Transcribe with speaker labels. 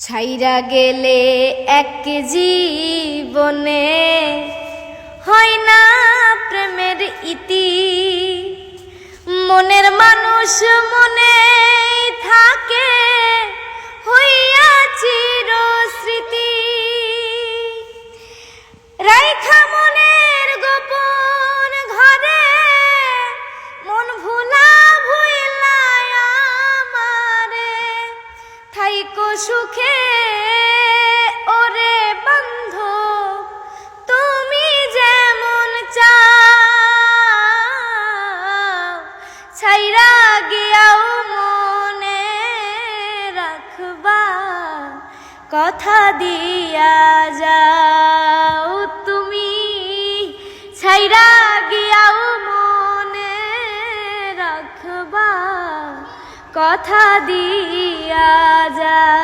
Speaker 1: ছাইরা গেলে এক জীবনে হয় না প্রেমের ইতি। মনের মানুষ মনে থাকে হইয়া চিরস্মৃতি। রাইখা মনের গোপন ঘরে মন ভুলা ভুইলায় আমারে থাইকো সুখে ওরে বন্ধু তুমি যেমন চাও। ছাইরা গিয়াও মনে রাখবা কথা দিয়া যাও তুমি। ছাইরা গিয়াও মনে রাখবা কথা দিয়া যাও।